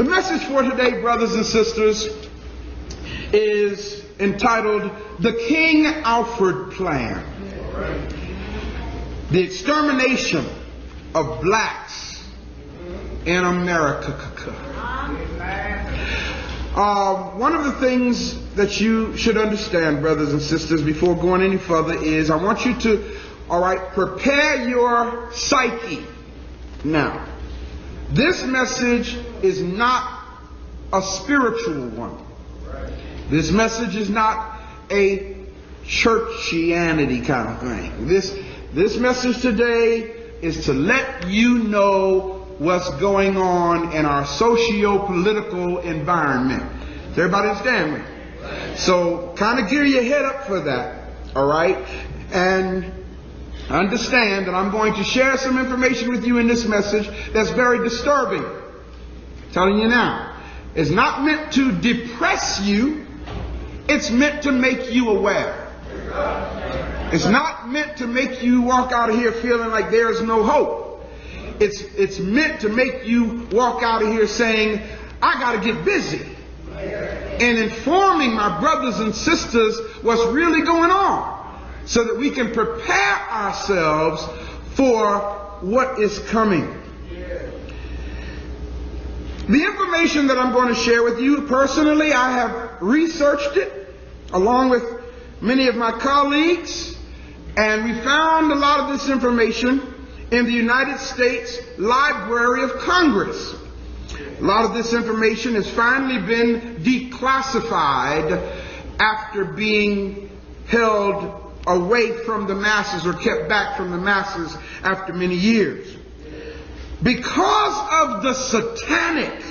The message for today, brothers and sisters, is entitled The King Alfred Plan. The extermination of blacks in America. One of the things that you should understand, brothers and sisters, before going any further is I want you to, prepare your psyche. Now, this message is not a spiritual one. This message is not a churchianity kind of thing. This message today is to let you know what's going on in our socio-political environment. Does everybody understand me? So kind of gear your head up for that, all right? And understand that I'm going to share some information with you in this message that's very disturbing. I'm telling you now. It's not meant to depress you. It's meant to make you aware. It's not meant to make you walk out of here feeling like there's no hope. It's meant to make you walk out of here saying, I got to get busy in informing my brothers and sisters what's really going on, so that we can prepare ourselves for what is coming. The information that I'm going to share with you, personally, I have researched it along with many of my colleagues, and we found a lot of this information in the United States Library of Congress. A lot of this information has finally been declassified after being held away from the masses, or kept back from the masses after many years. Because of the satanic,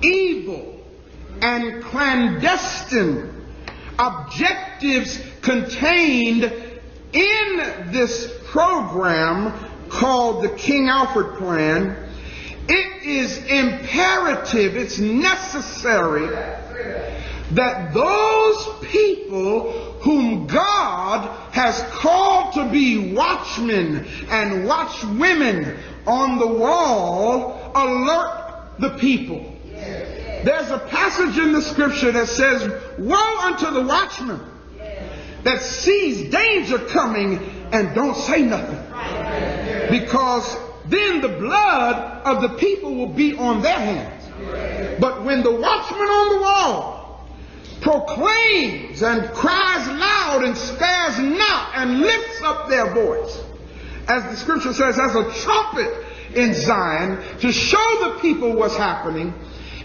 evil, and clandestine objectives contained in this program called the King Alfred Plan, it is imperative, it's necessary that those people whom God has called to be watchmen and watchwomen on the wall alert the people. There's a passage in the scripture that says, woe unto the watchman that sees danger coming and don't say nothing, because then the blood of the people will be on their hands. But when the watchman on the wall proclaims and cries loud and spares not and lifts up their voice, as the scripture says, as a trumpet in Zion, to show the people what's happening,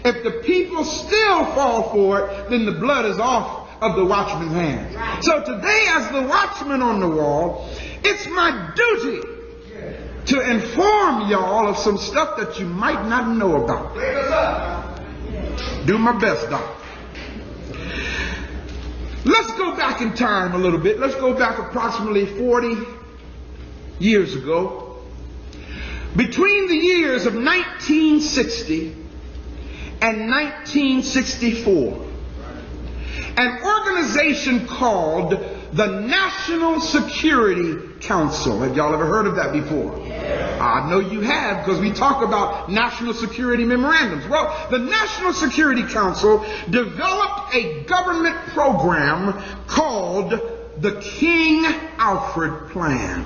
if the people still fall for it, then the blood is off of the watchman's hands. So today, as the watchman on the wall, it's my duty to inform y'all of some stuff that you might not know about. Do my best, Doc. Let's go back in time a little bit. Let's go back approximately 40 years ago. Between the years of 1960 and 1964, an organization called the National Security Council. Have y'all ever heard of that before? I know you have, because we talk about national security memorandums. Well, the National Security Council developed a government program called the King Alfred Plan.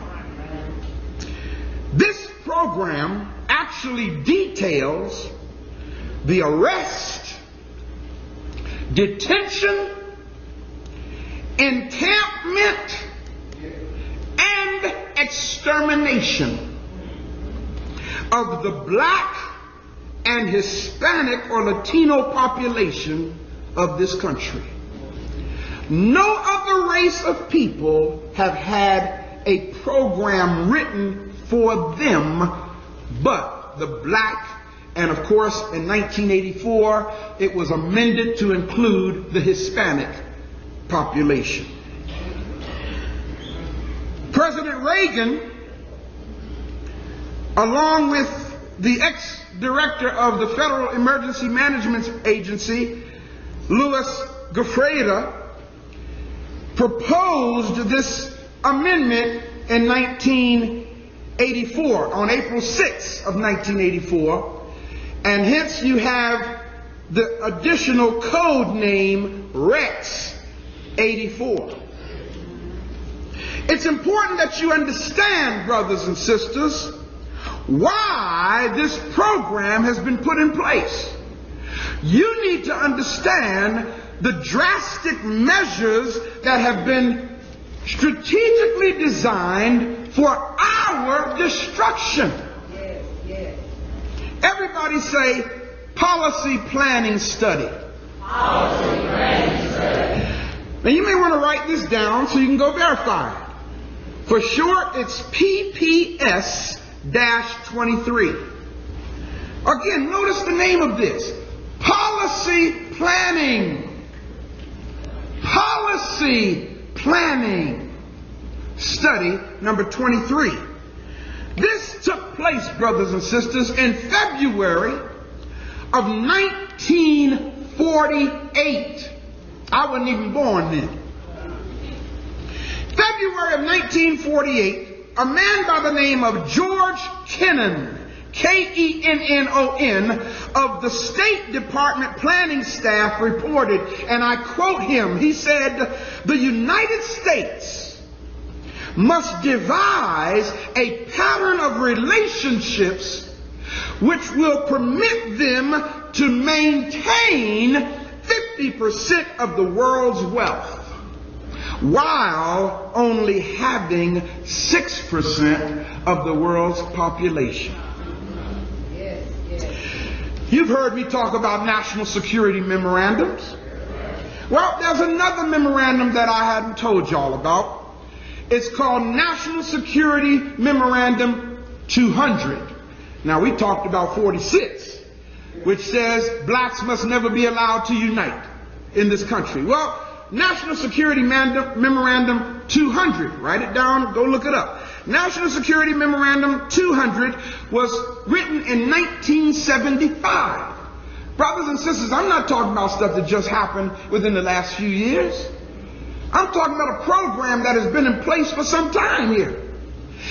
This program actually details the arrest, detention, encampment, and extermination of the black and Hispanic or Latino population of this country. No other race of people have had a program written for them but the black, and of course in 1984 it was amended to include the Hispanic population. President Reagan, along with the ex-director of the Federal Emergency Management Agency, Louis Goffredo, proposed this amendment in 1984, on April 6th of 1984, And hence you have the additional code name Rex-84. It's important that you understand, brothers and sisters, why this program has been put in place. You need to understand the drastic measures that have been strategically designed for our destruction. Yes, yes. Everybody say, policy planning study. Policy planning study. Now you may want to write this down so you can go verify it. For short, it's PPS-23. Again, notice the name of this. Policy planning. Policy planning study number 23. This took place, brothers and sisters, in February of 1948. I wasn't even born then. February of 1948, a man by the name of George Kennan, Kennon, of the State Department planning staff reported, and I quote him, he said, "The United States must devise a pattern of relationships which will permit them to maintain 50% of the world's wealth, while only having 6% of the world's population." Yes, yes. You've heard me talk about national security memorandums. Well, there's another memorandum that I hadn't told y'all about. It's called National Security Memorandum 200. Now, we talked about 46, which says blacks must never be allowed to unite in this country. Well, National Security Memorandum 200, write it down, go look it up. National Security Memorandum 200 was written in 1975. Brothers and sisters, I'm not talking about stuff that just happened within the last few years. I'm talking about a program that has been in place for some time here.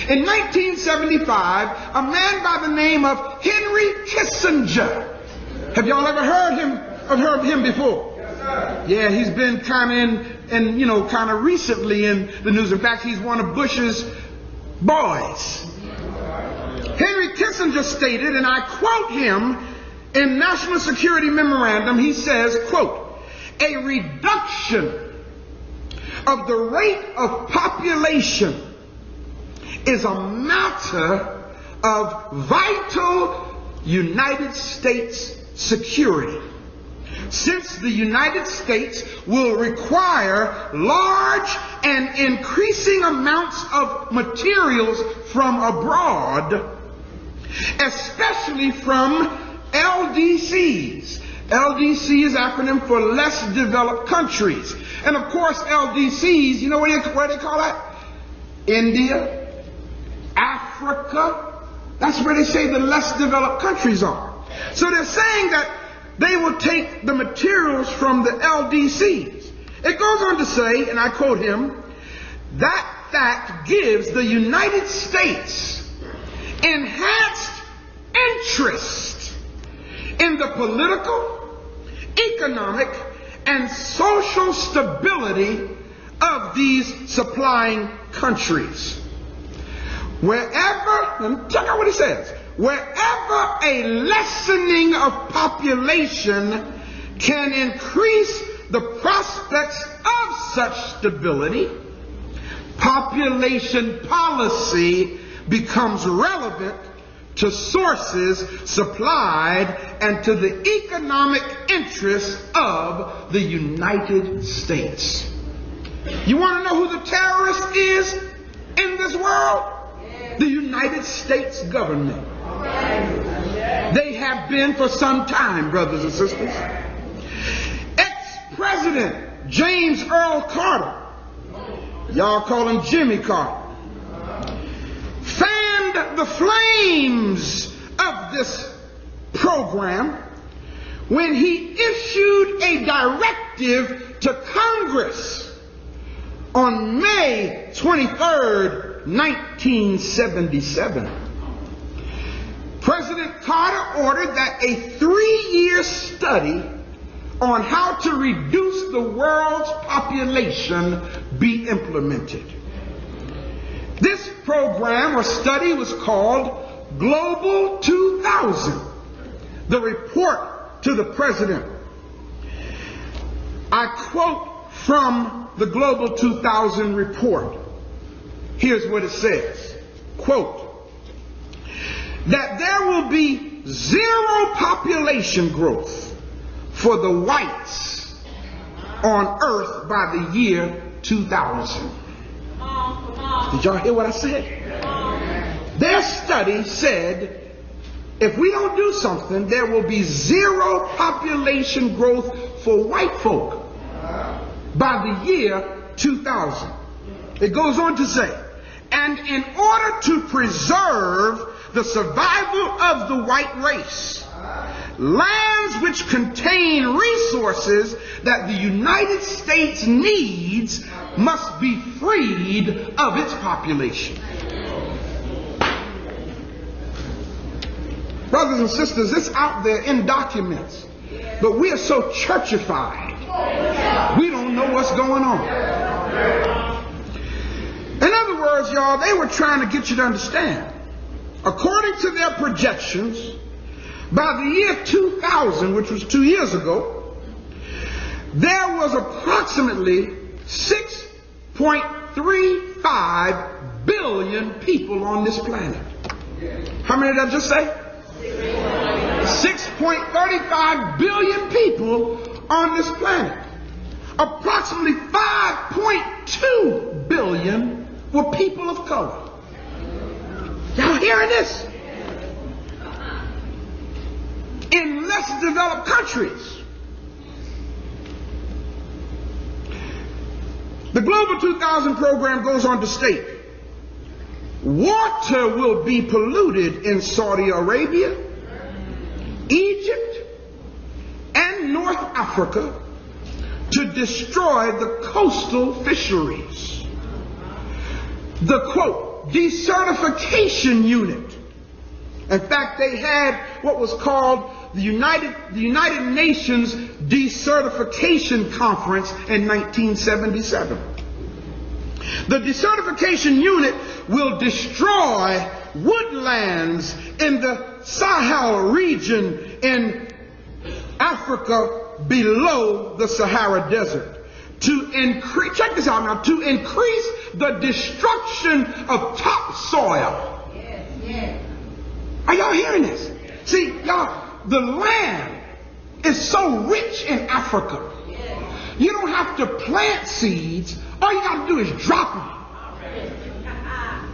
In 1975, a man by the name of Henry Kissinger. Have y'all ever heard of him before? Yeah, he's been kind of recently in the news. In fact, he's one of Bush's boys. Henry Kissinger stated, and I quote him in National Security Memorandum, he says, quote, "A reduction of the rate of population is a matter of vital United States security, since the United States will require large and increasing amounts of materials from abroad, especially from LDCs." LDC is acronym for less developed countries. And of course, LDCs, you know where they call that? India, Africa. That's where they say the less developed countries are. So they're saying that they will take the materials from the LDCs. It goes on to say, and I quote him, "That fact gives the United States enhanced interest in the political, economic, and social stability of these supplying countries. Wherever," check out what he says, "wherever a lessening of population can increase the prospects of such stability, population policy becomes relevant to sources supplied and to the economic interests of the United States." You want to know who the terrorist is in this world? The United States government. They have been for some time, brothers and sisters. Ex-President James Earl Carter, y'all call him Jimmy Carter, fanned the flames of this program when he issued a directive to Congress on May 23rd, 1977. President Carter court ordered that a 3-year study on how to reduce the world's population be implemented. This program or study was called Global 2000, the report to the president. I quote from the Global 2000 report. Here's what it says, quote, that there will be zero population growth for the whites on earth by the year 2000. Did y'all hear what I said? Their study said if we don't do something, there will be zero population growth for white folk by the year 2000. It goes on to say, and in order to preserve the survival of the white race, lands which contain resources that the United States needs must be freed of its population. Brothers and sisters, it's out there in documents, but we are so churchified, we don't know what's going on. In other words, y'all, they were trying to get you to understand, according to their projections, by the year 2000, which was 2 years ago, there was approximately 6.35 billion people on this planet. How many did I just say? 6.35 billion people on this planet. Approximately 5.2 billion were people of color. Y'all hearing this? In less developed countries. The Global 2000 program goes on to state, water will be polluted in Saudi Arabia, Egypt, and North Africa to destroy the coastal fisheries. The, quote, desertification unit. In fact, they had what was called the United Nations Desertification Conference in 1977. The desertification unit will destroy woodlands in the Sahel region in Africa below the Sahara Desert to increase, check this out now, to increase the destruction of topsoil. Yes, yes. Are y'all hearing this? See, y'all, the land is so rich in Africa. You don't have to plant seeds. All you got to do is drop them.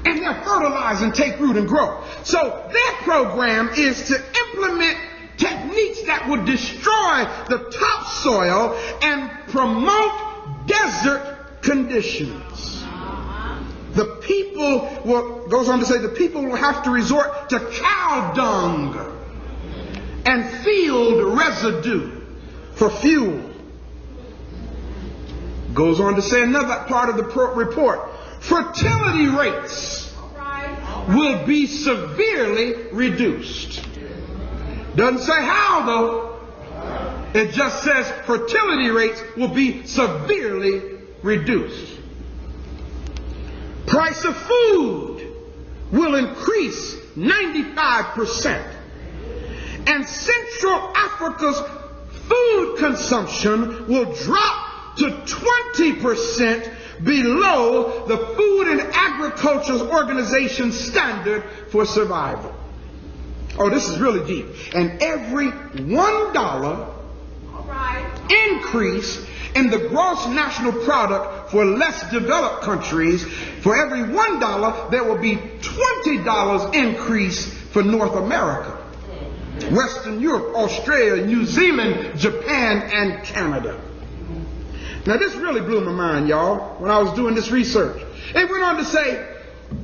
And they'll fertilize and take root and grow. So their program is to implement techniques that will destroy the topsoil and promote desert conditions. The people will, goes on to say, the people will have to resort to cow dung and field residue for fuel. Goes on to say another part of the report, fertility rates will be severely reduced. Doesn't say how though. It just says fertility rates will be severely reduced. Price of food will increase 95%. And Central Africa's food consumption will drop to 20% below the Food and Agriculture Organization standard for survival. Oh, this is really deep. And every $1 increase in the gross national product for less developed countries, for every $1, there will be $20 increase for North America, Western Europe, Australia, New Zealand, Japan, and Canada. Now this really blew my mind, y'all, when I was doing this research. It went on to say,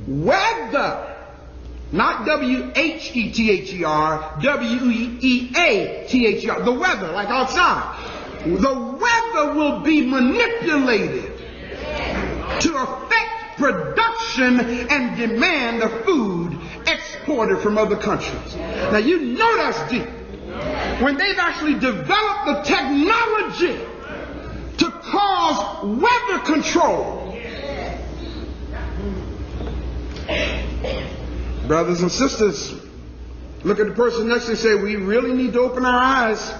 whether, not W-H-E-T-H-E-R, W-E-A-T-H-E-R, the weather, like outside. The weather will be manipulated to affect production and demand of food exported from other countries. Now you know that's deep. When they've actually developed the technology to cause weather control. Brothers and sisters, look at the person next to you and say, we really need to open our eyes.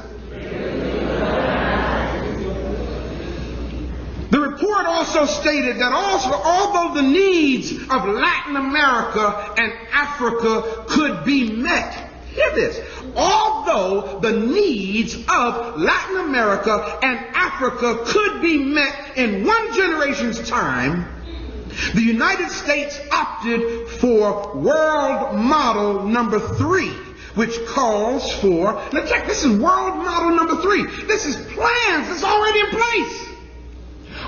The report also stated that although the needs of Latin America and Africa could be met, hear this, although the needs of Latin America and Africa could be met in one generation's time, the United States opted for world model number 3, which calls for, now check, this is world model number 3. This is plans that's already in place.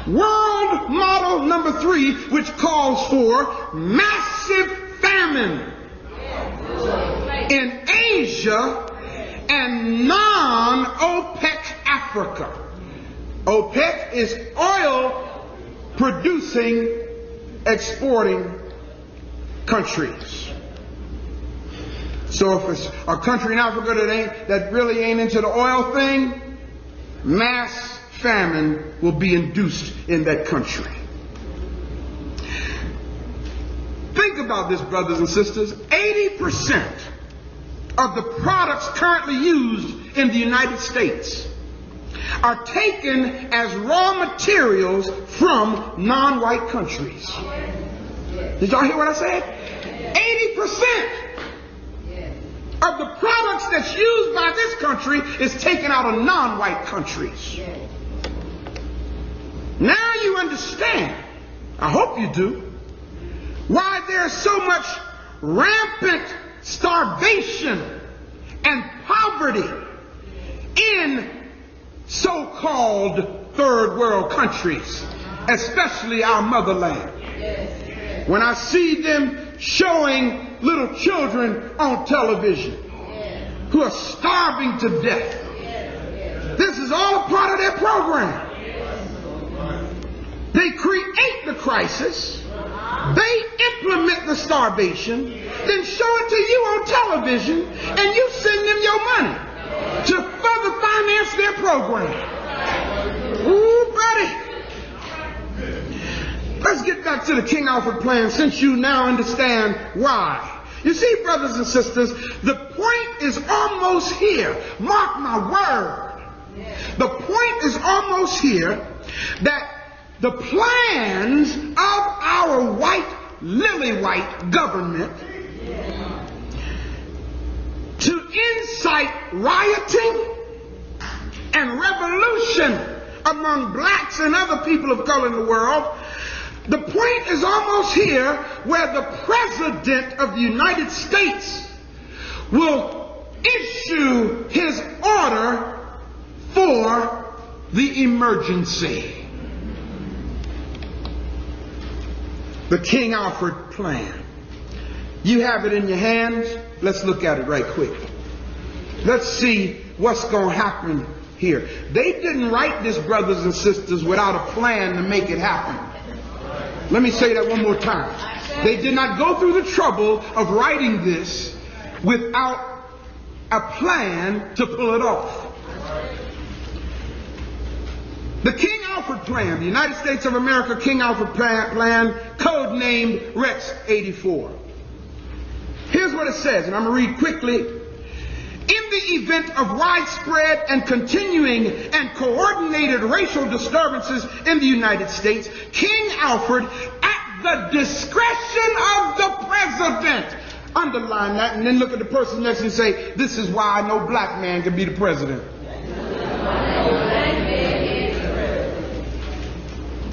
World model number 3, which calls for massive famine in Asia and non-OPEC Africa. OPEC is oil producing, exporting countries. So if it's a country in Africa that really ain't into the oil thing, mass famine will be induced in that country. Think about this, brothers and sisters. 80% of the products currently used in the United States are taken as raw materials from non-white countries. Did y'all hear what I said? 80% of the products that's used by this country is taken out of non-white countries. Now you understand, I hope you do, why there's so much rampant starvation and poverty in so-called third world countries, especially our motherland. When I see them showing little children on television who are starving to death, this is all a part of their program. They create the crisis, they implement the starvation, then show it to you on television, and you send them your money to further finance their program. Ooh, buddy. Let's get back to the King Alfred Plan, since you now understand why. You see, brothers and sisters, the point is almost here. Mark my word. The point is almost here that the plans of our lily white government to incite rioting and revolution among blacks and other people of color in the world, the point is almost here where the President of the United States will issue his order for the emergency. The King Alfred Plan. You have it in your hands. Let's look at it right quick. Let's see what's going to happen here. They didn't write this, brothers and sisters, without a plan to make it happen. Let me say that one more time. They did not go through the trouble of writing this without a plan to pull it off. The King Alfred Plan, the United States of America King Alfred Plan, codenamed Rex-84. Here's what it says, and I'm going to read quickly. In the event of widespread and continuing and coordinated racial disturbances in the United States, King Alfred, at the discretion of the President, underline that, and then look at the person next and say, this is why no black man can be the president.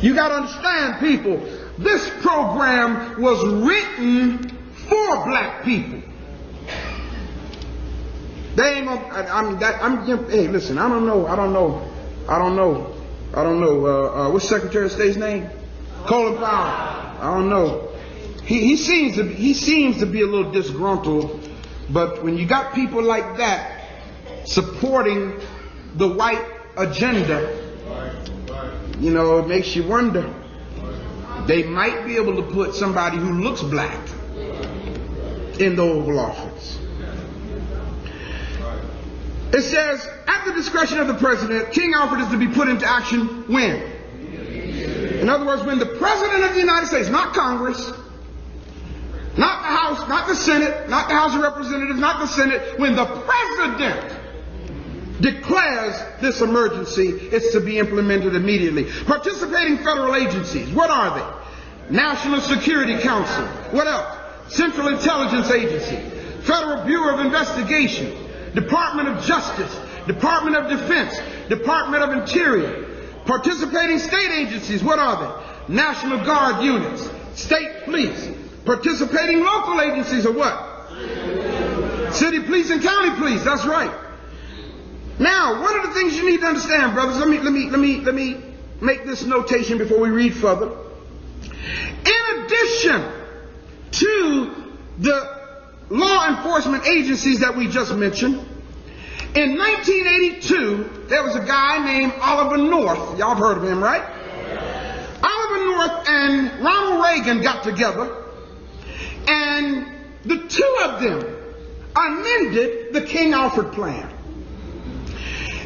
You got to understand, people, this program was written for black people. They ain't gonna, hey, listen, I don't know. What's Secretary of State's name? Colin Powell. I don't know. He seems to be a little disgruntled, but when you got people like that supporting the white agenda, you know, it makes you wonder. They might be able to put somebody who looks black in the Oval Office. It says, at the discretion of the president, King Alfred is to be put into action when? In other words, when the president of the United States, not Congress, not the House, not the Senate, not the House of Representatives, not the Senate, when the president declares this emergency, it's to be implemented immediately. Participating federal agencies, what are they? National Security Council. What else? Central Intelligence Agency, Federal Bureau of Investigation, Department of Justice, Department of Defense, Department of Interior. Participating state agencies, what are they? National Guard units, state police. Participating local agencies are what? City police and county police, that's right. Now, one of the things you need to understand, brothers, let me make this notation before we read further. In addition to the law enforcement agencies that we just mentioned, in 1982, there was a guy named Oliver North. Y'all have heard of him, right? Oliver North and Ronald Reagan got together, and the two of them amended the King Alfred Plan.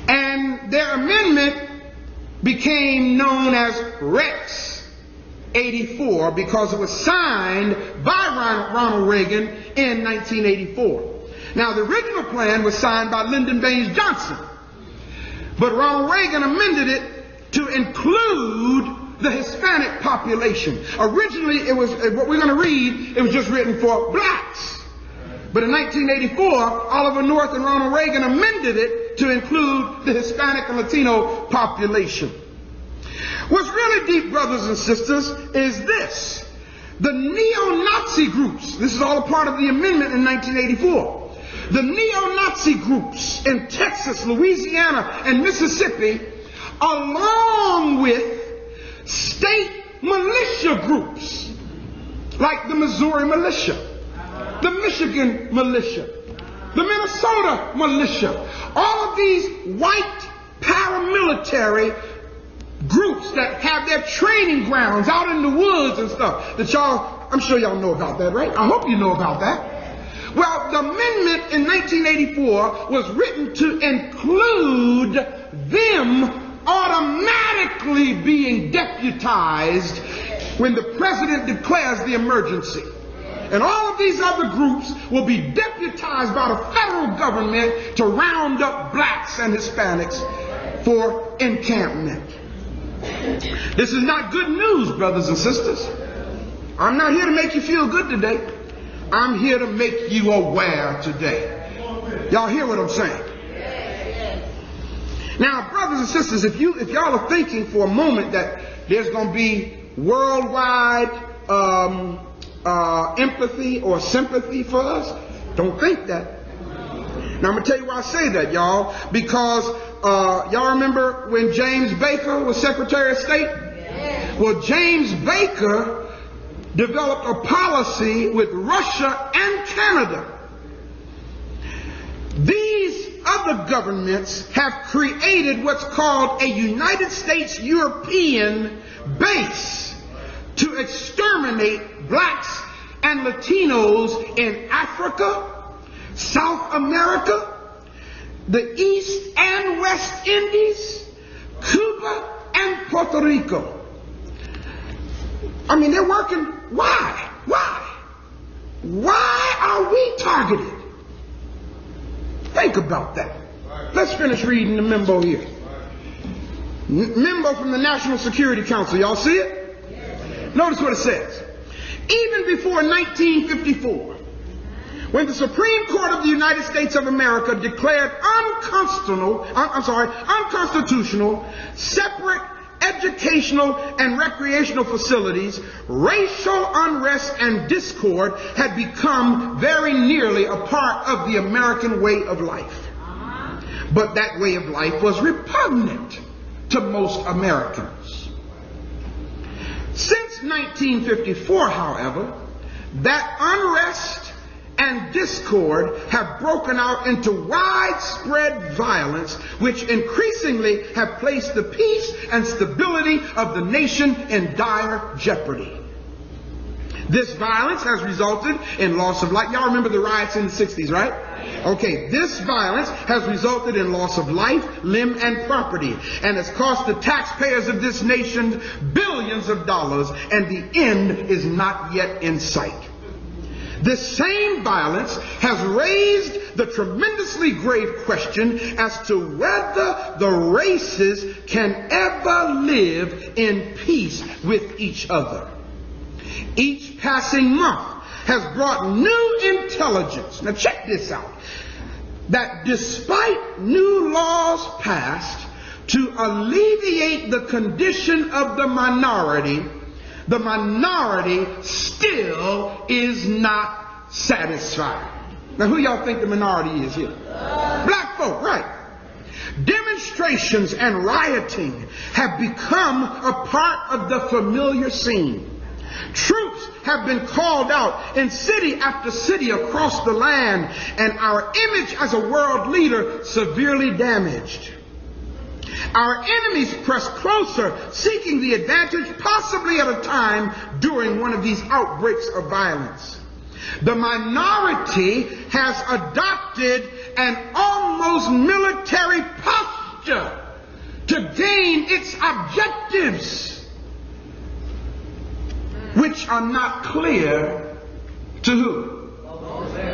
And their amendment became known as Rex-84 because it was signed by Ronald Reagan in 1984. Now, the original plan was signed by Lyndon Baines Johnson, but Ronald Reagan amended it to include the Hispanic population. Originally, it was, what we're going to read, it was just written for blacks. But in 1984, Oliver North and Ronald Reagan amended it to include the Hispanic and Latino population. What's really deep, brothers and sisters, is this. The neo-Nazi groups, this is all a part of the amendment in 1984. The neo-Nazi groups in Texas, Louisiana, and Mississippi, along with state militia groups, like the Missouri militia, the Michigan militia, the Minnesota militia, all of these white paramilitary groups that have their training grounds out in the woods and stuff, that y'all, I'm sure y'all know about that, right? I hope you know about that. Well, the amendment in 1984 was written to include them automatically being deputized when the president declares the emergency. And all of these other groups will be deputized by the federal government to round up blacks and Hispanics for encampment. This is not good news, brothers and sisters. I'm not here to make you feel good today. I'm here to make you aware today. Y'all hear what I'm saying? Now, brothers and sisters, if y'all are thinking for a moment that there's going to be worldwide empathy or sympathy for us, don't think that. Now, I'm going to tell you why I say that, y'all. Because y'all remember when James Baker was Secretary of State? Well, James Baker developed a policy with Russia and Canada. These other governments have created what's called a United States European base to exterminate blacks and Latinos in Africa, South America, the East and West Indies, Cuba, and Puerto Rico. I mean, they're working. Why? Why are we targeted? Think about that. Let's finish reading the memo here. Memo from the National Security Council. Y'all see it? Notice what it says. Even before 1954, when the Supreme Court of the United States of America declared unconstitutional separate educational and recreational facilities, racial unrest and discord had become very nearly a part of the American way of life. But that way of life was repugnant to most Americans. Since 1954, however, that unrest and discord have broken out into widespread violence, which increasingly have placed the peace and stability of the nation in dire jeopardy. This violence has resulted in loss of life. Y'all remember the riots in the 60s, right? Okay, this violence has resulted in loss of life, limb, and property, and has cost the taxpayers of this nation billions of dollars, and the end is not yet in sight. This same violence has raised the tremendously grave question as to whether the races can ever live in peace with each other. Each passing month has brought new intelligence. Now check this out. That despite new laws passed to alleviate the condition of the minority still is not satisfied. Now who y'all think the minority is here? Black folk, right. Demonstrations and rioting have become a part of the familiar scene. Troops have been called out in city after city across the land, and our image as a world leader severely damaged. Our enemies press closer, seeking the advantage, possibly at a time during one of these outbreaks of violence. The minority has adopted an almost military posture to gain its objectives, which are not clear to who?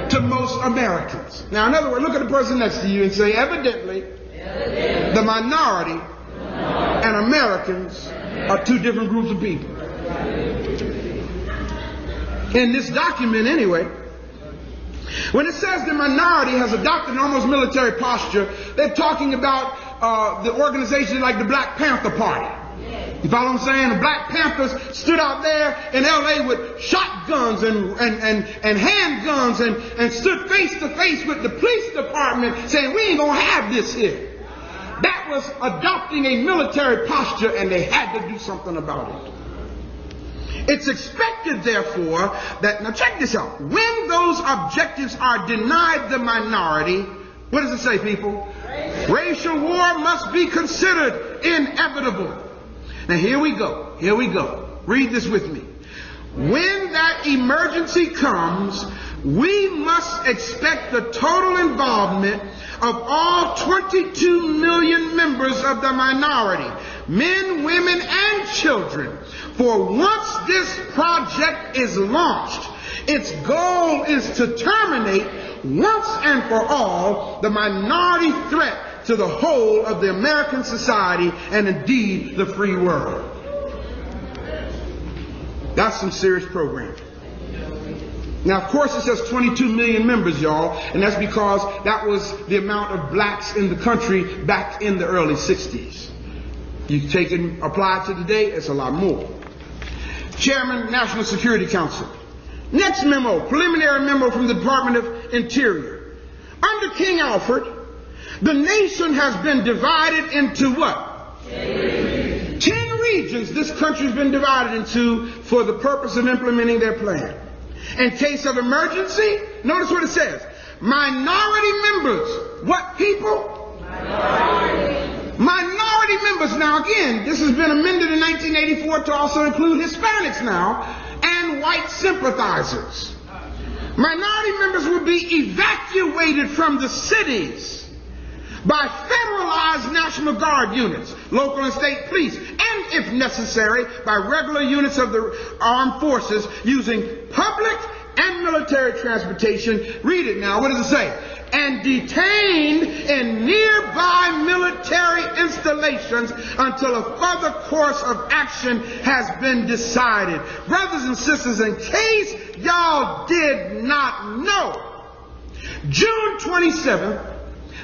To most Americans. Now, in other words, look at the person next to you and say, evidently, the minority and Americans are two different groups of people. In this document, anyway, when it says the minority has adopted an almost military posture, they're talking about the organization like the Black Panther Party. You follow what I'm saying? The Black Panthers stood out there in L.A. with shotguns and handguns and stood face to face with the police department saying, we ain't going to have this here. That was adopting a military posture, and they had to do something about it. It's expected, therefore, that, now check this out, when those objectives are denied the minority, what does it say, people? Racial war must be considered inevitable. Now here we go. Here we go. Read this with me. When that emergency comes, we must expect the total involvement of all 22 million members of the minority, men, women, and children. For once this project is launched, its goal is to terminate once and for all the minority threat to the whole of the American society and indeed the free world. That's some serious programming. Now, of course, it says 22 million members, y'all, and that's because that was the amount of blacks in the country back in the early 60s. You take it and apply it to today, it's a lot more. Chairman, National Security Council. Next memo, preliminary memo from the Department of Interior. Under King Alfred, the nation has been divided into what? 10 regions this country has been divided into for the purpose of implementing their plan. In case of emergency, notice what it says. Minority members. What people? Minority members. Now again, this has been amended in 1984 to also include Hispanics now and white sympathizers. Minority members will be evacuated from the cities by federalized National Guard units, local and state police, and if necessary, by regular units of the armed forces using public and military transportation. Read it now. What does it say? And detained in nearby military installations until a further course of action has been decided. Brothers and sisters, in case y'all did not know, June 27th,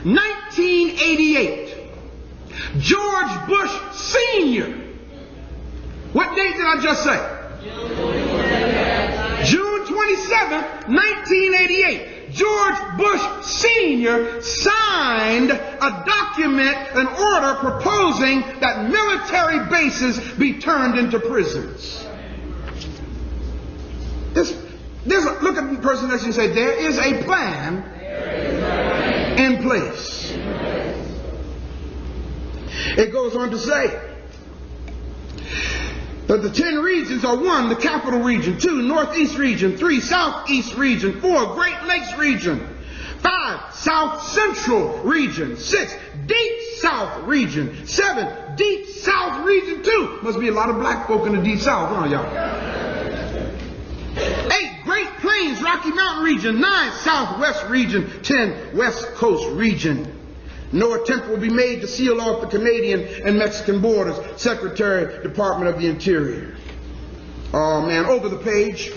1988, George Bush Sr. What date did I just say? June 27, 1988. George Bush Sr. signed a document, an order proposing that military bases be turned into prisons. Look at the person next to you and say, there is a plan in place. It goes on to say, But the 10 regions are 1, the capital region, 2, northeast region, 3, southeast region, 4, Great Lakes region, 5, south central region, 6, deep south region, 7, deep south region 2. Must be a lot of black folk in the deep south, huh, y'all? 8, Great Plains, Rocky Mountain region, 9, southwest region, 10, west coast region. No attempt will be made to seal off the Canadian and Mexican borders. Secretary, Department of the Interior. Oh man, over the page.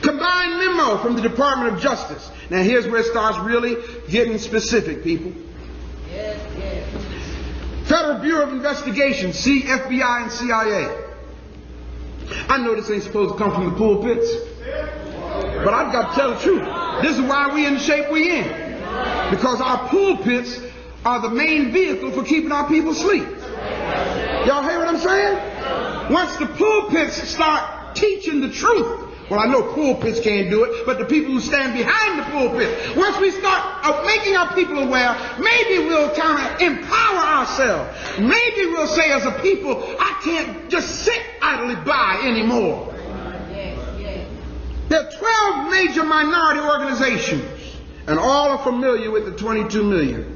Combined memo from the Department of Justice. Now here's where it starts really getting specific, people. Yes, yes. Federal Bureau of Investigation, FBI and CIA. I know this ain't supposed to come from the pulpits, but I've got to tell the truth. This is why we in the shape we in. Because our pulpits are the main vehicle for keeping our people asleep. Y'all hear what I'm saying? Once the pulpits start teaching the truth, well, I know pulpits can't do it, but the people who stand behind the pulpit, once we start making our people aware, maybe we'll kind of empower ourselves. Maybe we'll say as a people, I can't just sit idly by anymore. There are 12 major minority organizations, and all are familiar with the 22 million.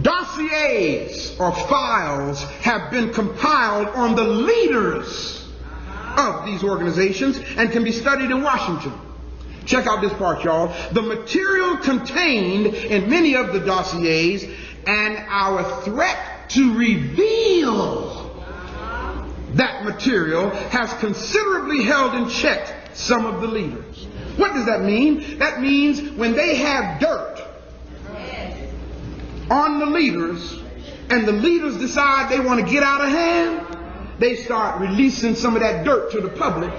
Dossiers or files have been compiled on the leaders of these organizations and can be studied in Washington. Check out this part, y'all. The material contained in many of the dossiers and our threat to reveal that material has considerably held in check some of the leaders. What does that mean? That means when they have dirt on the leaders and the leaders decide they want to get out of hand, they start releasing some of that dirt to the public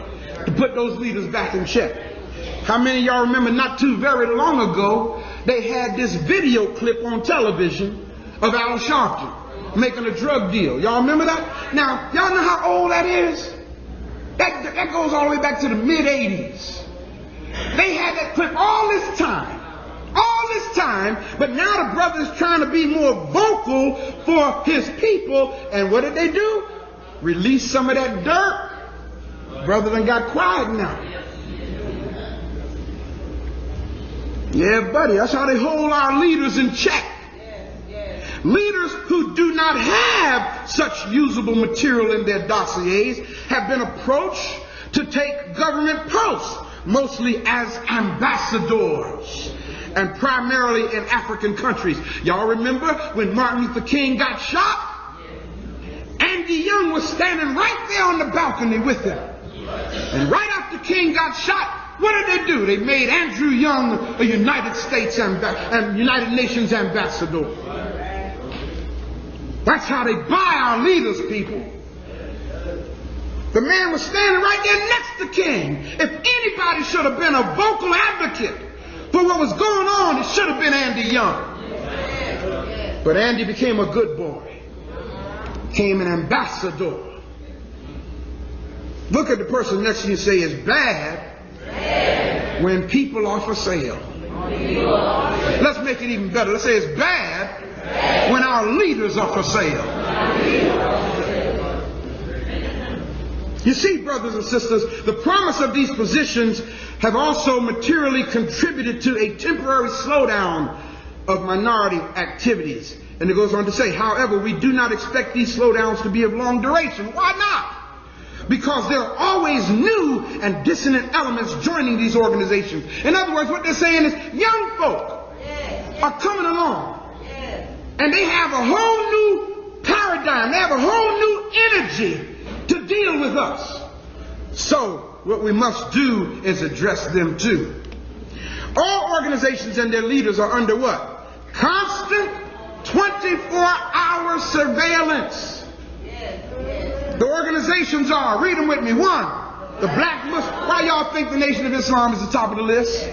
to put those leaders back in check. How many of y'all remember not too very long ago they had this video clip on television of Al Sharpton making a drug deal? Y'all remember that? Now, y'all know how old that is? That goes all the way back to the mid-80s. They had that clip all this time, but now the brother's trying to be more vocal for his people, and what did they do? Release some of that dirt. Brother done got quiet now. Yeah, buddy, that's how they hold our leaders in check. Leaders who do not have such usable material in their dossiers have been approached to take government posts, mostly as ambassadors, and primarily in African countries. Y'all remember when Martin Luther King got shot? Andy Young was standing right there on the balcony with him. And right after King got shot, what did they do? They made Andrew Young a United Nations ambassador. That's how they buy our leaders, people. The man was standing right there next to King. If anybody should have been a vocal advocate for what was going on, it should have been Andy Young. But Andy became a good boy. Became an ambassador. Look at the person next to you and say, it's bad when people are for sale. Let's make it even better. Let's say it's bad when our leaders are for sale. You see, brothers and sisters, the promise of these positions have also materially contributed to a temporary slowdown of minority activities. And it goes on to say, however, we do not expect these slowdowns to be of long duration. Why not? Because there are always new and dissonant elements joining these organizations. In other words, what they're saying is young folk are coming along. And they have a whole new paradigm. They have a whole new energy to deal with us. So what we must do is address them too. All organizations and their leaders are under what? Constant 24-hour surveillance. The organizations are, read them with me. 1, the Black Muslim. Why y'all think the Nation of Islam is the top of the list?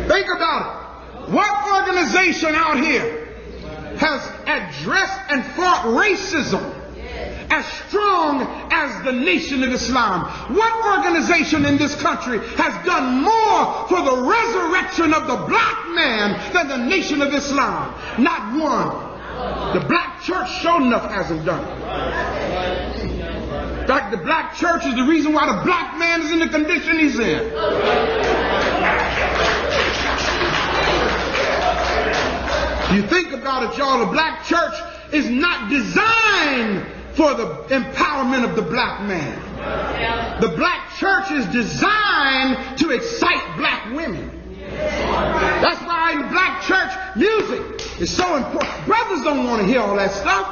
Think about it. What organization out here has addressed and fought racism as strong as the Nation of Islam? What organization in this country has done more for the resurrection of the black man than the Nation of Islam? Not one. The black church sure enough hasn't done it. In fact, the black church is the reason why the black man is in the condition he's in. You think about it, y'all, the black church is not designed for the empowerment of the black man. The black church is designed to excite black women. That's why in the black church, music is so important. Brothers don't want to hear all that stuff.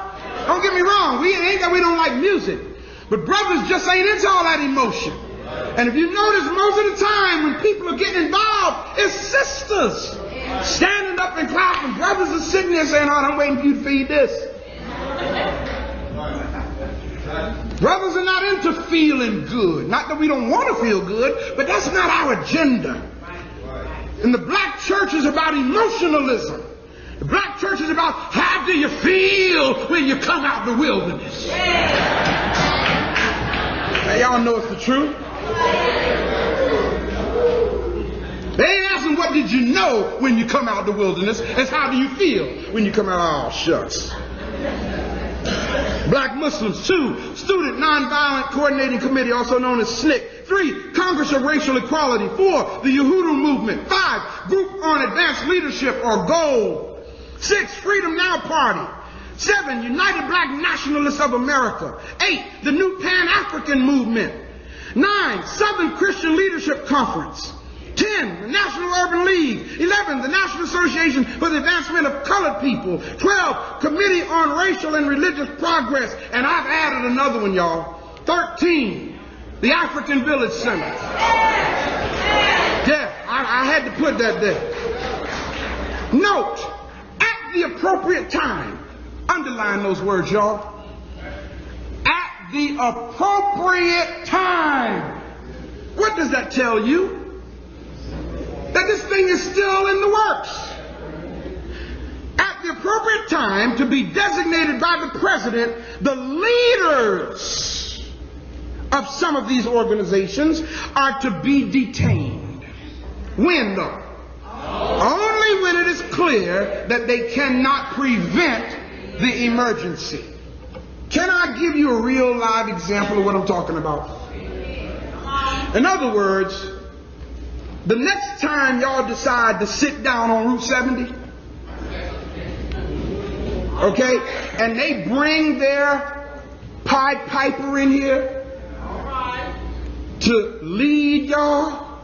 Don't get me wrong, we ain't that we don't like music. But brothers just ain't into all that emotion. And if you notice, most of the time when people are getting involved, it's sisters standing up and clapping. Brothers are sitting there saying, "Oh, I'm waiting for you to feed this." Brothers are not into feeling good. Not that we don't want to feel good, but that's not our agenda. And the black church is about emotionalism. The black church is about how do you feel when you come out the wilderness. Now, y'all know it's the truth. They ain't asking what did you know when you come out the wilderness. It's how do you feel when you come out. Oh, shucks. Black Muslims. 2, Student Nonviolent Coordinating Committee, also known as SNCC. 3, Congress of Racial Equality. 4, the Yahudu Movement. 5, Group on Advanced Leadership, or GOLD. 6, Freedom Now Party. 7, United Black Nationalists of America. 8, the New Pan-African Movement. 9, Southern Christian Leadership Conference. 10, the National Urban League. 11, the National Association for the Advancement of Colored People. 12, Committee on Racial and Religious Progress. And I've added another one, y'all. 13, the African Village Center. Yeah, I had to put that there. Note, at the appropriate time, underline those words, y'all. At the appropriate time. What does that tell you? That this thing is still in the works. At the appropriate time, to be designated by the president, the leaders of some of these organizations are to be detained. When though? Only when it is clear that they cannot prevent the emergency. Can I give you a real live example of what I'm talking about? In other words, the next time y'all decide to sit down on Route 70, okay, and they bring their Pied Piper in here to lead y'all,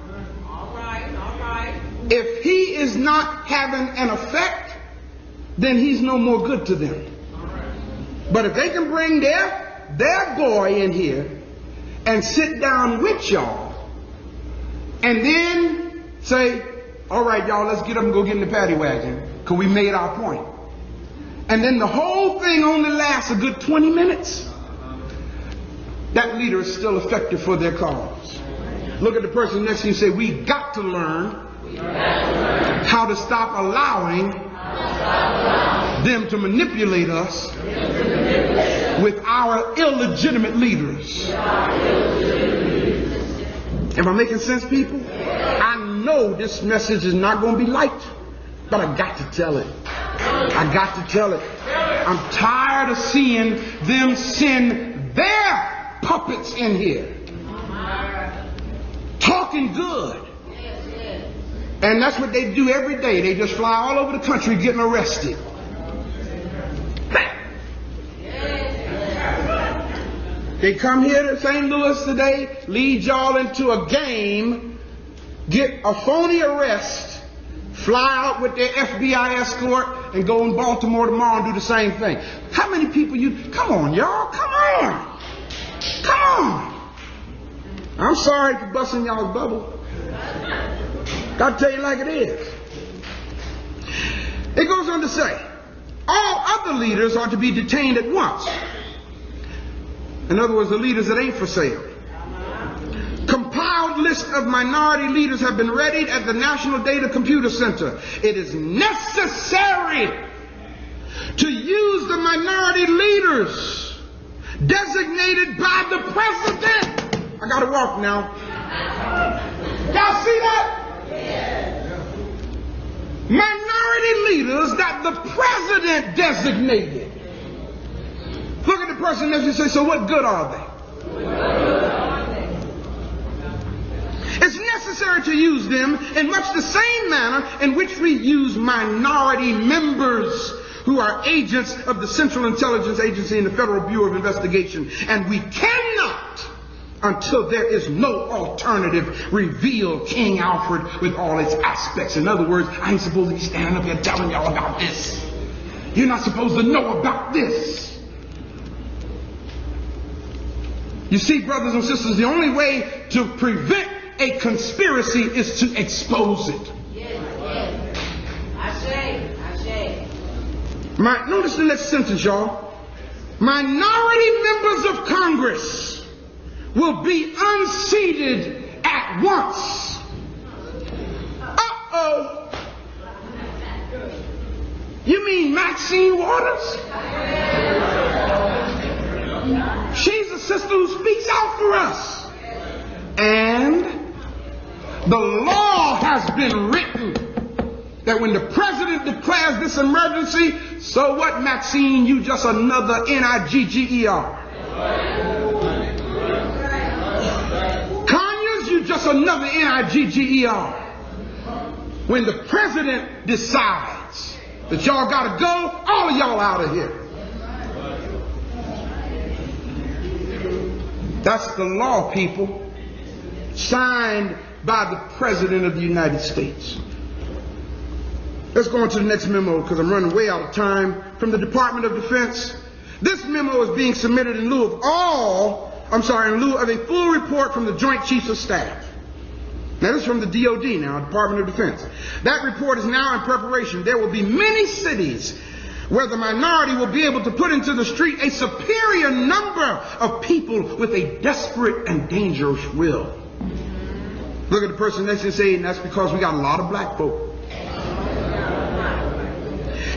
if he is not having an effect, then he's no more good to them. But if they can bring their boy in here and sit down with y'all, and then say, all right, y'all, let's get up and go get in the paddy wagon, because we made our point. And then the whole thing only lasts a good 20 minutes. That leader is still effective for their cause. Look at the person next to you and say, we got to learn how to stop allowing them to manipulate us with our illegitimate leaders. Am I making sense, people? I know this message is not going to be liked, but I got to tell it. I got to tell it. I'm tired of seeing them send their puppets in here talking good. And that's what they do every day. They just fly all over the country getting arrested. They come here to St. Louis today, lead y'all into a game, get a phony arrest, fly out with their FBI escort, and go in Baltimore tomorrow and do the same thing. How many people come on, y'all, come on. Come on. I'm sorry for busting y'all's bubble. Gotta tell you like it is. It goes on to say, all other leaders are to be detained at once. In other words, the leaders that ain't for sale. Compiled list of minority leaders have been readied at the National Data Computer Center. It is necessary to use the minority leaders designated by the president. I gotta walk now. Y'all see that? Minority leaders that the president designated. Look at the person next to you and say, so what good are they? It's necessary to use them in much the same manner in which we use minority members who are agents of the Central Intelligence Agency and the Federal Bureau of Investigation. And we cannot, until there is no alternative, reveal King Alfred with all its aspects. In other words, I ain't supposed to be standing up here telling y'all about this. You're not supposed to know about this. You see, brothers and sisters, the only way to prevent a conspiracy is to expose it. Yes. I say. Notice the next sentence, y'all. Minority members of Congress will be unseated at once. Uh-oh. You mean Maxine Waters? She's a sister who speaks out for us. And the law has been written that when the president declares this emergency, so what, Maxine? You just another Nigger. Conyers, you just another Nigger. When the president decides that y'all gotta go, all of y'all out of here. That's the law, people. Signed by the President of the United States. Let's go on to the next memo because I'm running way out of time. From the Department of Defense. This memo is being submitted in lieu of a full report from the Joint Chiefs of Staff. Now this is from the DOD now, Department of Defense. That report is now in preparation. There will be many cities where the minority will be able to put into the street a superior number of people with a desperate and dangerous will. Look at the person next to you and say, and that's because we got a lot of black folk.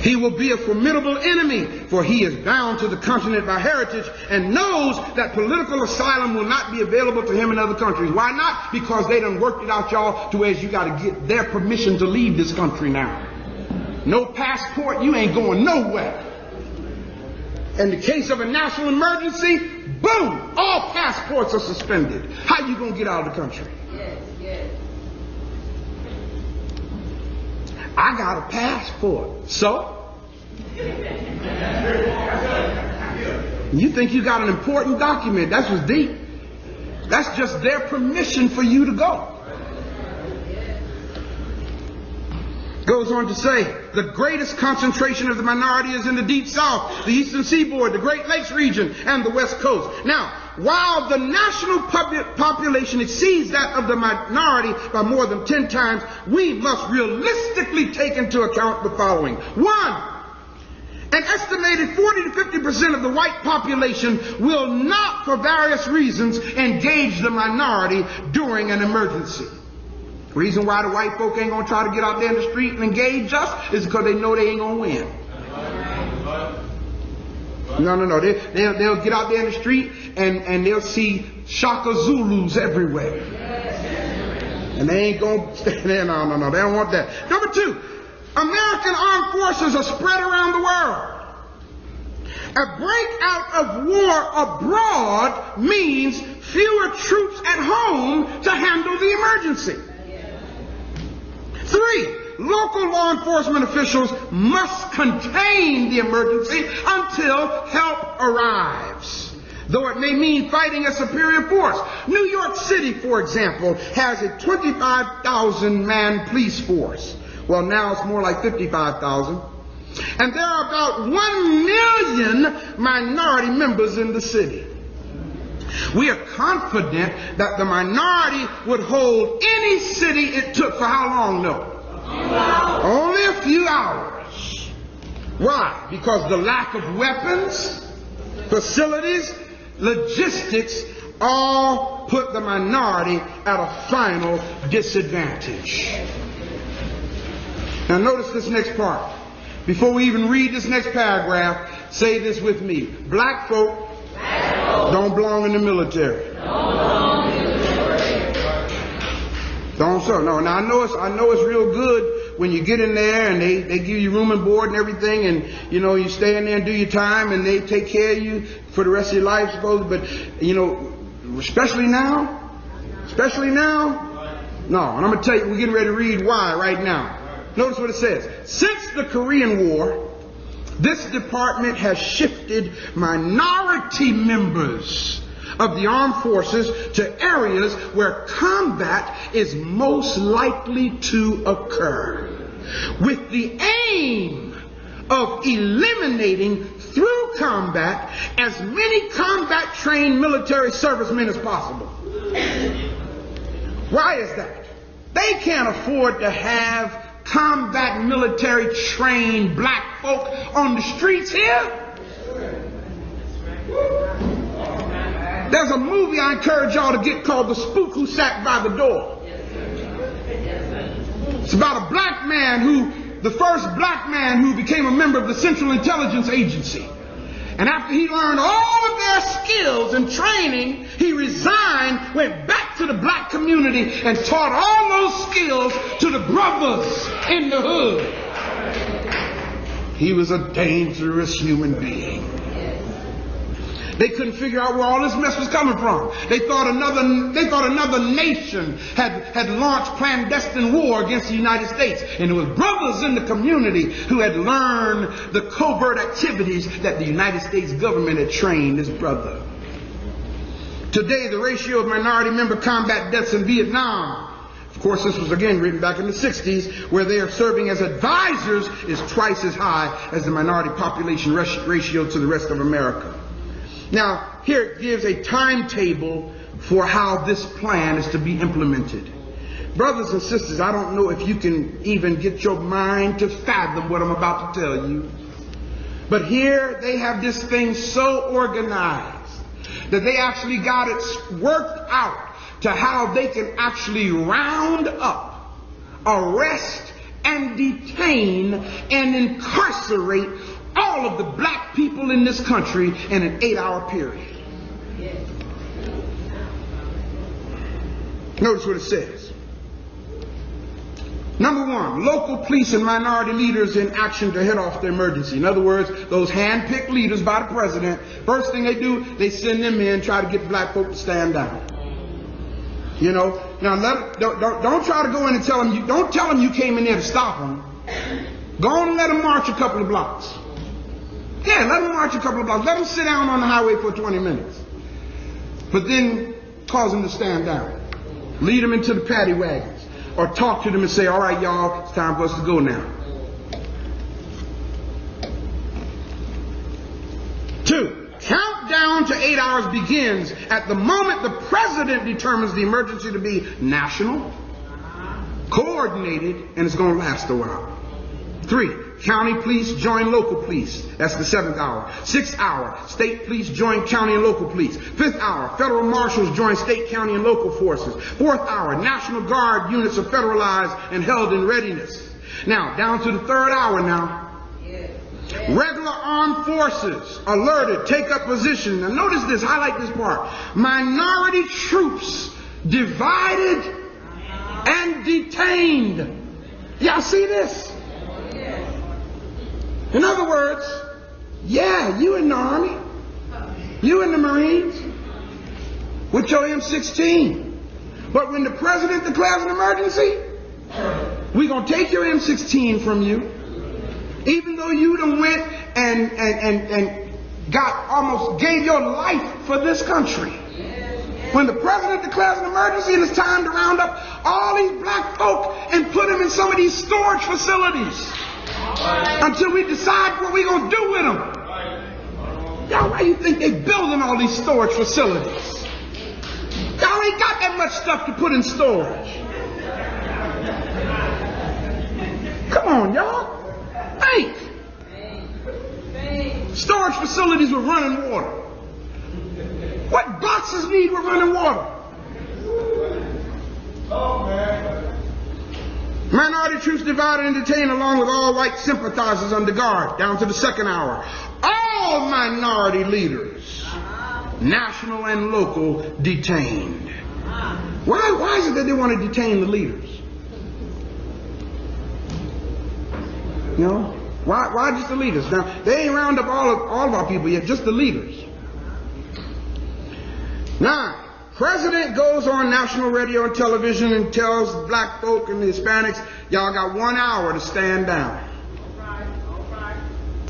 He will be a formidable enemy, for he is bound to the continent by heritage and knows that political asylum will not be available to him in other countries. Why not? Because they done worked it out, y'all, to where you got to get their permission to leave this country now. No passport, you ain't going nowhere. In the case of a national emergency, boom, all passports are suspended. How you going to get out of the country? Yes. I got a passport. So? You think you got an important document. That's what's deep. That's just their permission for you to go. Goes on to say, the greatest concentration of the minority is in the Deep South, the Eastern Seaboard, the Great Lakes region, and the West Coast. Now, while the national population exceeds that of the minority by more than 10 times, we must realistically take into account the following. 1, an estimated 40 to 50% of the white population will not, for various reasons, engage the minority during an emergency. The reason why the white folk ain't going to try to get out there in the street and engage us is because they know they ain't going to win. No. They'll get out there in the street and they'll see Shaka Zulus everywhere. And they ain't going to stay there. No. They don't want that. Number 2, American armed forces are spread around the world. A breakout of war abroad means fewer troops at home to handle the emergency. 3, local law enforcement officials must contain the emergency until help arrives, though it may mean fighting a superior force. New York City, for example, has a 25,000-man police force. Well, now it's more like 55,000. And there are about 1 million minority members in the city. We are confident that the minority would hold any city it took for how long, though? Only a few hours. Why? Because the lack of weapons, facilities, logistics all put the minority at a final disadvantage. Now notice this next part. Before we even read this next paragraph, say this with me. Black folk don't belong in the military. Don't so. No. Now I know it's real good when you get in there and they give you room and board and everything, and you know, you stay in there and do your time and they take care of you for the rest of your life, supposedly. But you know, especially now. No, and I'm going to tell you, we're getting ready to read why right now. Notice what it says. Since the Korean War, this department has shifted minority members of the armed forces to areas where combat is most likely to occur, with the aim of eliminating through combat as many combat-trained military servicemen as possible. Why is that? They can't afford to have combat military trained black folk on the streets here. There's a movie I encourage y'all to get called The Spook Who Sat by the Door. It's about a black man the first black man who became a member of the Central Intelligence Agency. And after he learned all of their skills and training, he resigned, went back to the black community, and taught all those skills to the brothers in the hood. He was a dangerous human being. They couldn't figure out where all this mess was coming from. They thought another nation had launched clandestine war against the United States. And it was brothers in the community who had learned the covert activities that the United States government had trained his brother. Today, the ratio of minority member combat deaths in Vietnam, of course this was again written back in the 60s, where they are serving as advisors, is twice as high as the minority population ratio to the rest of America. Now, here it gives a timetable for how this plan is to be implemented. Brothers and sisters, I don't know if you can even get your mind to fathom what I'm about to tell you. But here they have this thing so organized that they actually got it worked out to how they can actually round up, arrest, and detain and incarcerate all of the black people in this country in an 8-hour period. Notice what it says. Number one, local police and minority leaders in action to head off the emergency. In other words, those hand-picked leaders by the president, first thing they do, they send them in, try to get black folk to stand down. You know, now don't try to go in and tell them, don't tell them you came in there to stop them. Go on and let them march a couple of blocks. Yeah, let them march a couple of blocks. Let them sit down on the highway for 20 minutes. But then cause them to stand down. Lead them into the paddy wagons. Or talk to them and say, all right, y'all, it's time for us to go now. 2, countdown to 8 hours begins at the moment the president determines the emergency to be national, coordinated, and it's going to last a while. 3, county police join local police. That's the 7th hour. 6th hour, state police join county and local police. 5th hour, federal marshals join state, county, and local forces. 4th hour, National Guard units are federalized and held in readiness. Now, down to the 3rd hour now. Regular armed forces alerted, take up position. Now notice this, highlight this part. Minority troops divided and detained. Y'all see this? In other words, yeah, you in the Army, you in the Marines, with your M16. But when the president declares an emergency, we're going to take your M16 from you, even though you done went and almost gave your life for this country. When the president declares an emergency and it's time to round up all these black folk and put them in some of these storage facilities. Until we decide what we're going to do with them. Y'all, why you think they building all these storage facilities? Y'all ain't got that much stuff to put in storage. Come on, y'all. Think. Storage facilities with running water. What boxes need with running water? Oh, man. Minority troops divided and detained along with all white sympathizers under guard. Down to the 2nd hour. All minority leaders, national and local, detained. Why is it that they want to detain the leaders? You know, why just the leaders? Now, they ain't round up all of our people yet, just the leaders. Now, President goes on national radio and television and tells black folk and the Hispanics, y'all got 1 hour to stand down.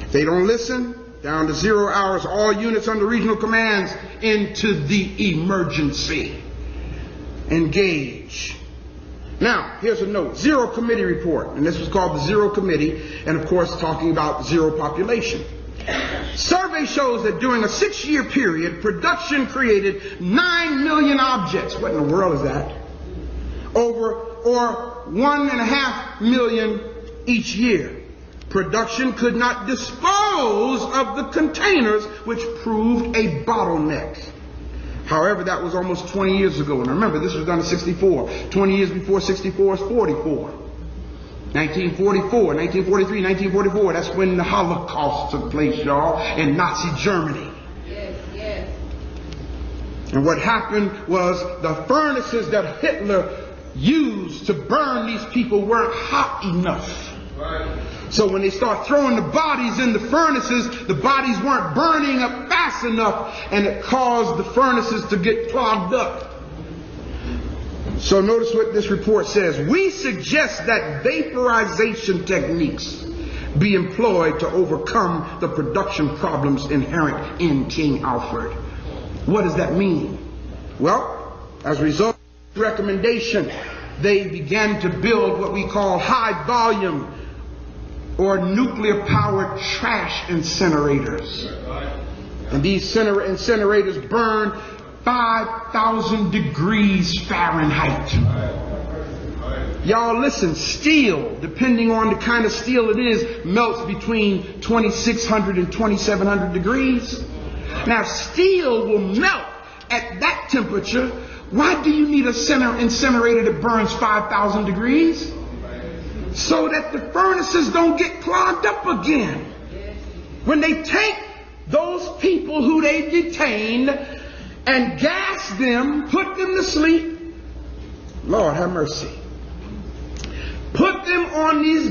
If they don't listen, down to 0 hours, all units under regional commands into the emergency. Engage. Now, here's a note. Zero Committee report. And this was called the Zero Committee. And of course, talking about zero population. Survey shows that during a 6-year period, production created 9 million objects. What in the world is that? Or 1.5 million each year. Production could not dispose of the containers, which proved a bottleneck. However, that was almost 20 years ago. And remember, this was done in 64. 20 years before 64 is 44. 1944, 1943, 1944, that's when the Holocaust took place, y'all, in Nazi Germany. Yes, yes. And what happened was the furnaces that Hitler used to burn these people weren't hot enough. Right. So when they start throwing the bodies in the furnaces, the bodies weren't burning up fast enough, and it caused the furnaces to get clogged up. So notice what this report says. We suggest that vaporization techniques be employed to overcome the production problems inherent in King Alfred. What does that mean? Well, as a result of this recommendation, they began to build what we call high volume or nuclear powered trash incinerators. And these incinerators burn 5,000 degrees Fahrenheit. Y'all listen, steel, depending on the kind of steel it is, melts between 2,600 and 2,700 degrees. Now, steel will melt at that temperature. Why do you need a incinerator that burns 5,000 degrees? So that the furnaces don't get clogged up again. When they take those people who they detained and gas them, put them to sleep, Lord have mercy, put them on these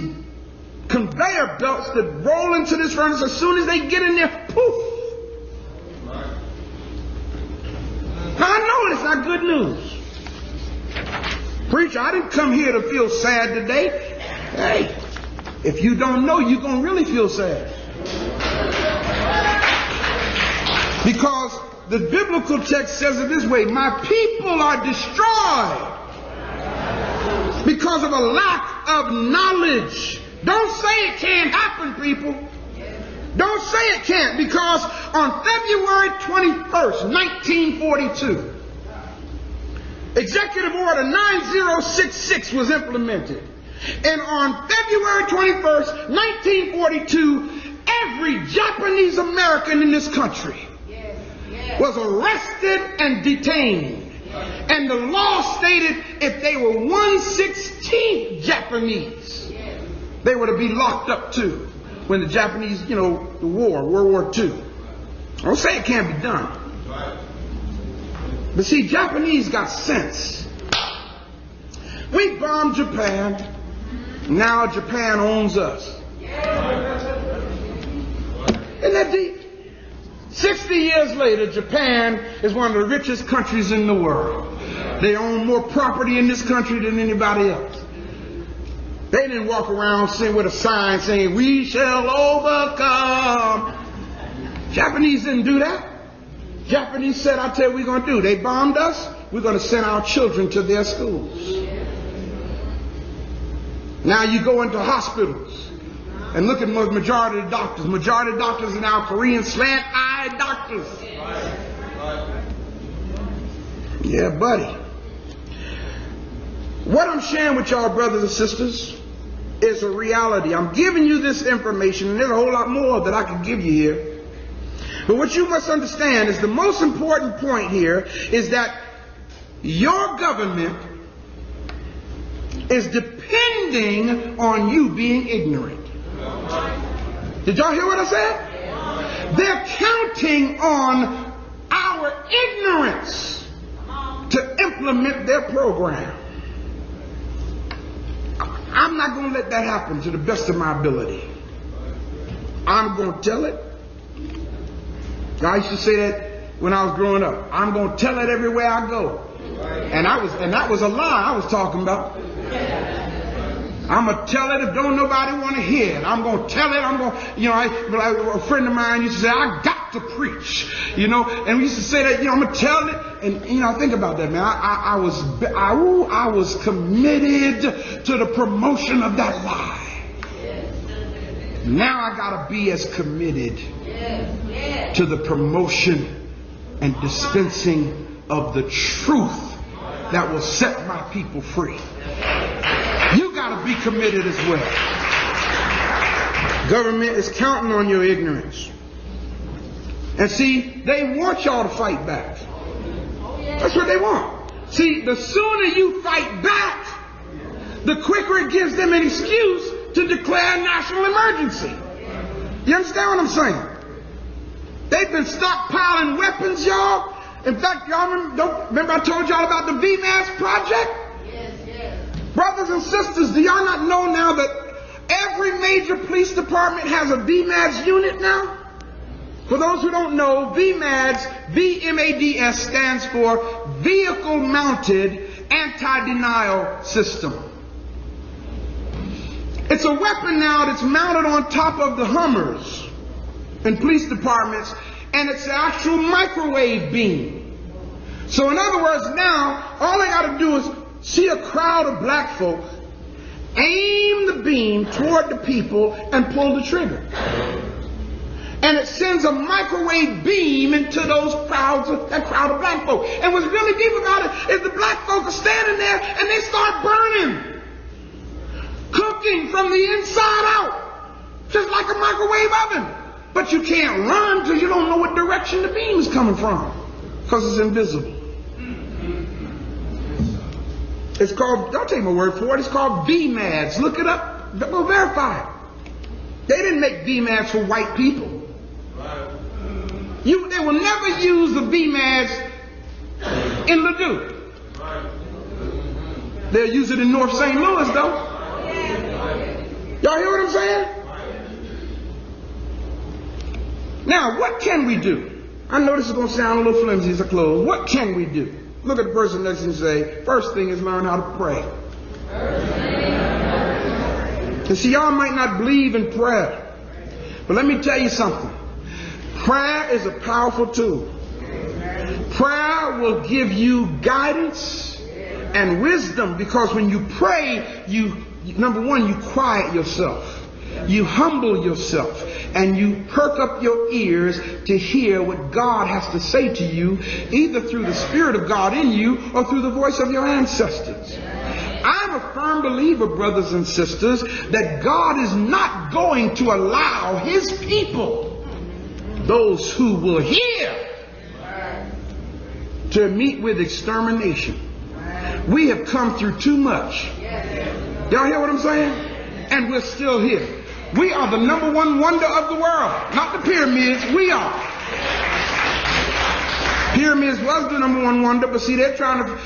conveyor belts that roll into this furnace. As soon as they get in there, poof. Now I know it's not good news. Preacher, I didn't come here to feel sad today. Hey, if you don't know, you're going to really feel sad. Because the biblical text says it this way: my people are destroyed because of a lack of knowledge. Don't say it can't happen, people. Don't say it can't, because on February 21st, 1942, Executive Order 9066 was implemented. And on February 21st, 1942, every Japanese American in this country was arrested and detained. And the law stated if they were 1/16 Japanese, they were to be locked up too. When the Japanese, the war, World War II. I don't say it can't be done. But see, Japanese got sense. We bombed Japan. Now Japan owns us. Isn't that deep? 60 years later, Japan is one of the richest countries in the world. They own more property in this country than anybody else. They didn't walk around with a sign saying, "We shall overcome." Japanese didn't do that. Japanese said, "I'll tell you what we're going to do. They bombed us. We're going to send our children to their schools." Now you go into hospitals and look at the majority of the doctors. Majority of doctors are now Korean slant-eyed doctors. Yeah, buddy. What I'm sharing with y'all, brothers and sisters, is a reality. I'm giving you this information, and there's a whole lot more that I can give you here. But what you must understand is the most important point here is that your government is depending on you being ignorant. Did y'all hear what I said? They're counting on our ignorance to implement their program. I I'm not going to let that happen to the best of my ability. I'm going to tell it. I used to say that when I was growing up. I'm going to tell it everywhere I go. And that was a lie I was talking about. I'm going to tell it if don't nobody want to hear it. I'm going to tell it. I'm going to, a friend of mine used to say, I got to preach, and we used to say that, I'm going to tell it. And, think about that, man. I was committed to the promotion of that lie. Now I got to be as committed to the promotion and dispensing of the truth that will set my people free. You got to be committed as well. Government is counting on your ignorance. And see, they want y'all to fight back. That's what they want. See, the sooner you fight back, the quicker it gives them an excuse to declare a national emergency. You understand what I'm saying? They've been stockpiling weapons, y'all. In fact, y'all remember I told y'all about the VMAS project? Brothers and sisters, do y'all not know now that every major police department has a VMAS unit now? For those who don't know, VMAS, VMADS, stands for Vehicle Mounted Anti-Denial System. It's a weapon now that's mounted on top of the Hummers in police departments, and it's an actual microwave beam. So in other words, now, all they got to do is see a crowd of black folk, aim the beam toward the people, and pull the trigger. And it sends a microwave beam into that crowd of black folk. And what's really deep about it is the black folk are standing there and they start burning, cooking from the inside out, just like a microwave oven. But you can't run till you don't know what direction the beam is coming from, because it's invisible. It's called, don't take my word for it, it's called VMADS. Look it up, go verify it. They didn't make VMADS for white people. They will never use the VMADS in Ladue. They'll use it in North St. Louis though. Y'all hear what I'm saying? Now, what can we do? I know this is going to sound a little flimsy as I close. What can we do? Look at the person next to you and say, first thing is learn how to pray. And see, y'all might not believe in prayer, but let me tell you something. Prayer is a powerful tool. Prayer will give you guidance and wisdom, because when you pray, number one, you quiet yourself. You humble yourself, and you perk up your ears to hear what God has to say to you, either through the Spirit of God in you or through the voice of your ancestors. I'm a firm believer, brothers and sisters, that God is not going to allow His people, those who will hear, to meet with extermination. We have come through too much. Y'all hear what I'm saying? And we're still here. We are the number one wonder of the world. Not the pyramids, we are. Pyramids was the number one wonder, but see, they're trying to,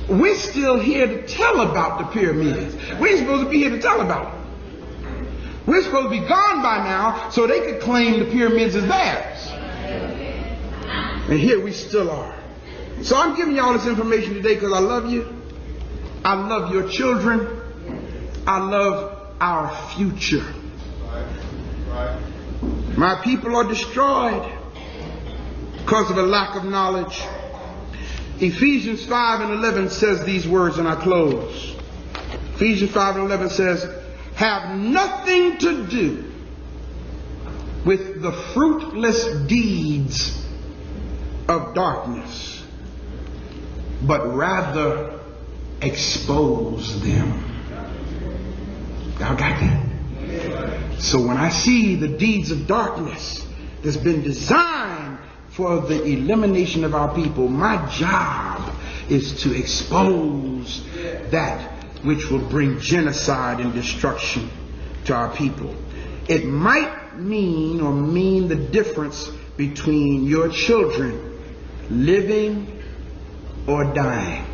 we're still here to tell about the pyramids. We ain't supposed to be here to tell about them. We're supposed to be gone by now so they could claim the pyramids as theirs. And here we still are. So I'm giving you all this information today because I love you. I love your children. I love our future. My people are destroyed because of a lack of knowledge. Ephesians 5:11 says these words, and I close. Ephesians 5:11 says, have nothing to do with the fruitless deeds of darkness, but rather expose them. Y'all got that? So when I see the deeds of darkness that's been designed for the elimination of our people, my job is to expose that which will bring genocide and destruction to our people. It might mean the difference between your children living or dying.